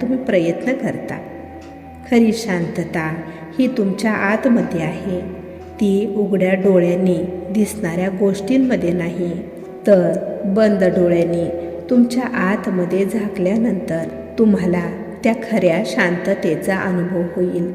तुम्ही प्रयत्न करता. खरी शांतता ही तुमच्या आतमध्ये आहे. ती उघड्या डोळ्यांनी दिसणाऱ्या गोष्टींमध्ये नाही, तर बंद डोळ्यांनी तुमच्या आतमध्ये झाकल्यानंतर तुम्हाला त्या खऱ्या शांततेचा अनुभव होईल.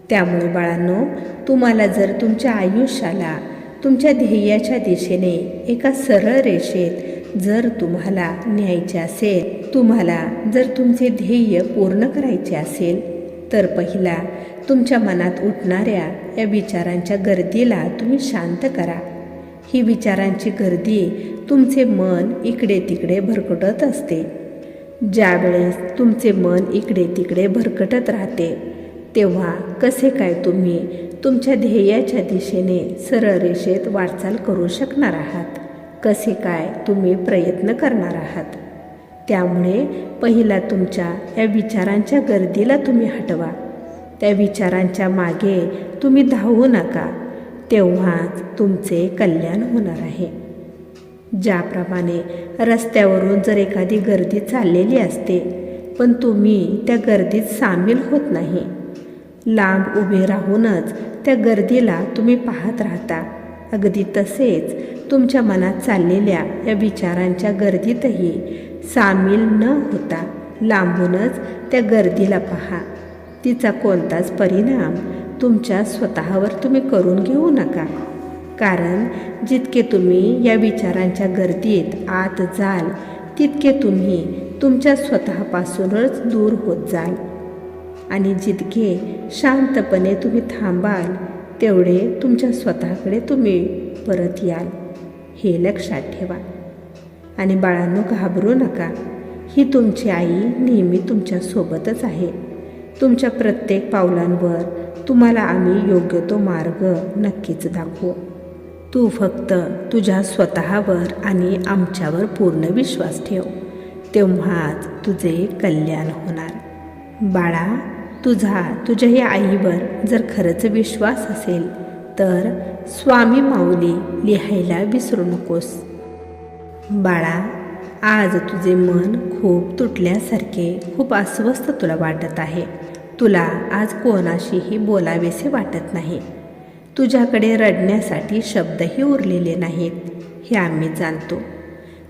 त्यामुळे बाळांनो, तुम्हाला जर तुमच्या आयुष्याला तुमच्या ध्येयाच्या दिशेने एका सरळ रेषेत जर तुम्हाला न्यायचे असेल, तुम्हाला जर तुमचे ध्येय पूर्ण करायचे असेल, तर पहिला तुमच्या मनात उठणाऱ्या या विचारांच्या गर्दीला तुम्ही शांत करा. ही विचारांची गर्दी तुमचे मन इकडे तिकडे भरकटत असते. ज्यावेळेस तुमचे मन इकडे तिकडे भरकटत राहते, तेव्हा कसे काय तुम्ही तुमच्या ध्येयाच्या दिशेने सरळ रेषेत वाटचाल करू शकणार आहात? कसे काय तुम्ही प्रयत्न करणार आहात? त्यामुळे पहिला तुमच्या या विचारांच्या गर्दीला तुम्ही हटवा. त्या विचारांच्या मागे तुम्ही धावू नका. तेव्हाच तुमचे कल्याण होणार आहे. ज्याप्रमाणे रस्त्यावरून जर एखादी गर्दी चाललेली असते, पण तुम्ही त्या गर्दीत सामील होत नाही, लांब उभे राहूनच त्या गर्दीला तुम्ही पाहत राहता, अगदी तसेच तुमच्या मनात चाललेल्या या विचारांच्या गर्दीतही सामील न होता लांबूनच त्या गर्दीला पहा. तिचा कोणताच परिणाम तुमच्या स्वतःवर तुम्ही करून घेऊ नका. कारण जितके तुम्ही या विचारांच्या गर्दीत आत जाल, तितके तुम्ही तुमच्या स्वतःपासूनच दूर होत जाल. आणि जितके शांतपणे तुम्ही थांबाल, तेवढे तुमच्या स्वतःकडे तुम्ही परत याल. हे लक्षात ठेवा. आणि बाळांनो, घाबरू नका. ही तुमची आई नेहमी तुमच्यासोबतच आहे. तुमच्या प्रत्येक पावलांवर तुम्हाला आम्ही योग्य तो मार्ग नक्कीच दाखवू. तू फक्त तुझ्या स्वतःवर आणि आमच्यावर पूर्ण विश्वास ठेव, तेव्हाच तुझे कल्याण होणार. बाळा, तुझ्या या आईवर जर खरंच विश्वास असेल, तर स्वामी माऊली लिहायला विसरू नकोस. बाळा, आज तुझे मन खूप तुटल्यासारखे, खूप अस्वस्थ तुला वाटत आहे. तुला आज कोणाशीही बोलावेसे वाटत नाही. तुझ्याकडे रडण्यासाठी शब्दही उरलेले नाहीत, हे आम्ही जाणतो.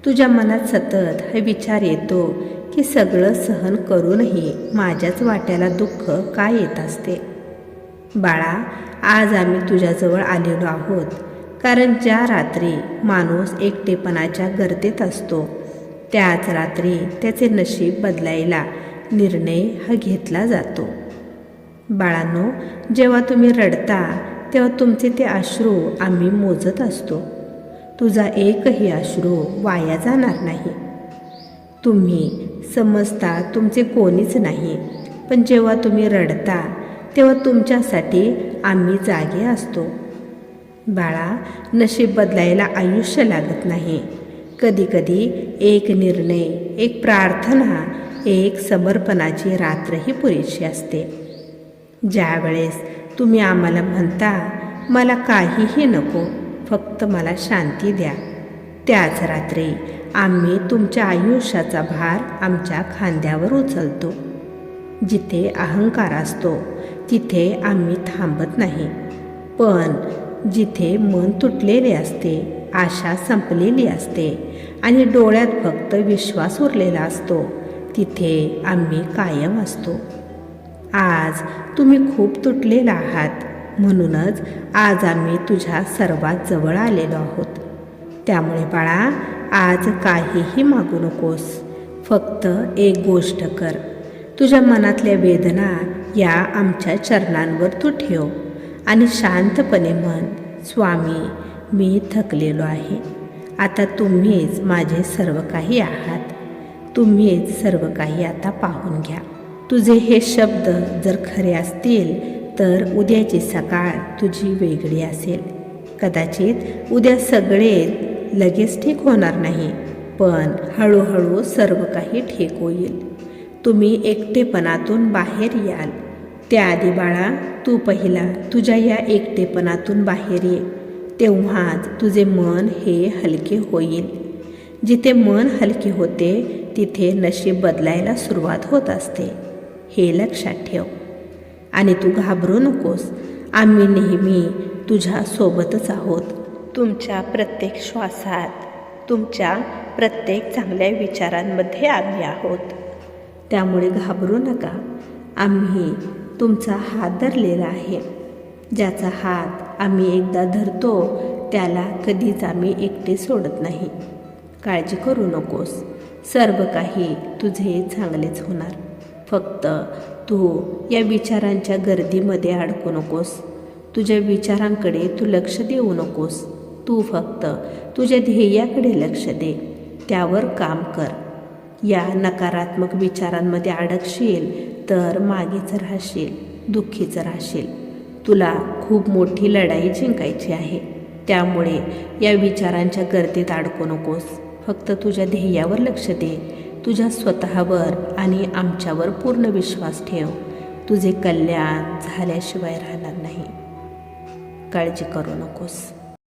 तुझ्या मनात सतत हा विचार येतो की सगळं सहन करूनही माझ्याच वाट्याला दुःख का येत असते. बाळा, आज आम्ही तुझ्याजवळ आलेलो आहोत, कारण ज्या रात्री माणूस एकटेपणाच्या गर्दीत असतो, त्याच रात्री त्याचे नशीब बदलायला निर्णय हा घेतला जातो. बाळांनो, जेव्हा तुम्ही रडता, तेव्हा तुमचे ते अश्रू आम्ही मोजत असतो. तुझा एकही अश्रू वाया जाणार नाही. तुम्ही समजता तुमचे कोणीच नाही, पण जेव्हा तुम्ही रडता, तेव्हा तुमच्यासाठी आम्ही जागे असतो. बाळा, नशीब बदलायला आयुष्य लागत नाही. कधीकधी एक निर्णय, एक प्रार्थना, एक समर्पणाची रात्रही पुरेशी असते. ज्यावेळेस तुम्ही आम्हाला म्हणता, मला काहीही नको, फक्त मला शांती द्या, त्याच रात्री आम्ही तुमच्या आयुष्याचा भार आमच्या खांद्यावर उचलतो. जिथे अहंकार असतो, तिथे आम्ही थांबत नाही. पण जिथे मन तुटलेले असते, आशा संपलेली असते आणि डोळ्यात फक्त विश्वास उरलेला असतो, तिथे आम्ही कायम असतो. आज तुम्ही खूप तुटलेला आहात, म्हणूनच आज आम्ही तुझ्या सर्वात जवळ आलेलो आहोत. त्यामुळे बाळा, आज काहीही मागू नकोस. फक्त एक गोष्ट कर. तुझ्या मनातल्या वेदना या आमच्या चरणांवर तू ठेव आणि शांतपणे म्हण, स्वामी, मी थकलेलो आहे. आता तुम्हीच माझे सर्व काही आहात. तुम्हीच सर्व काही आता पाहून घ्या. तुझे हे शब्द जर खरे असतील, तर उद्याची सकाळ तुझी वेगळी असेल. कदाचित उद्या सगळे लगेच ठीक होणार नाही, पण हळूहळू सर्व काही ठीक होईल. तुम्ही एकटेपणातून बाहेर याल. त्याआधी बाळा, तू पहिला तुझ्या या एकटेपणातून बाहेर ये, तेव्हाच तुझे मन हे हलके होईल. जिथे मन हलके होते, तिथे नशीब बदलायला सुरुवात होत असते, हे लक्षात ठेव. आणि तू घाबरू नकोस. आम्ही नेहमी तुझ्या सोबतच आहोत. तुमच्या प्रत्येक श्वासात, तुमच्या प्रत्येक चांगल्या विचारांमध्ये आम्ही आहोत. त्यामुळे घाबरू नका. आम्ही तुमचा हात धरलेला आहे. ज्याचा हात आम्ही एकदा धरतो त्याला कधीच आम्ही एकटे सोडत नाही. काळजी करू नकोस. सर्व काही तुझे चांगलेच होणार. फक्त तू या विचारांच्या गर्दीमध्ये अडकू नकोस. तुझ्या विचारांकडे तू लक्ष देऊ नकोस. तू फक्त तुझ्या ध्येयाकडे लक्ष दे. त्यावर काम कर. या नकारात्मक विचारांमध्ये अडकशील तर मागेच राहशील, दुःखीच राहशील. तुला खूप मोठी लढाई जिंकायची आहे. त्यामुळे या विचारांच्या गर्दीत अडकू नकोस. फक्त तुझ्या ध्येयावर लक्ष दे. तुझ्या स्वतःवर आणि आमच्यावर पूर्ण विश्वास ठेव. तुझे कल्याण झाल्याशिवाय राहणार नाही. काळजी करू नकोस.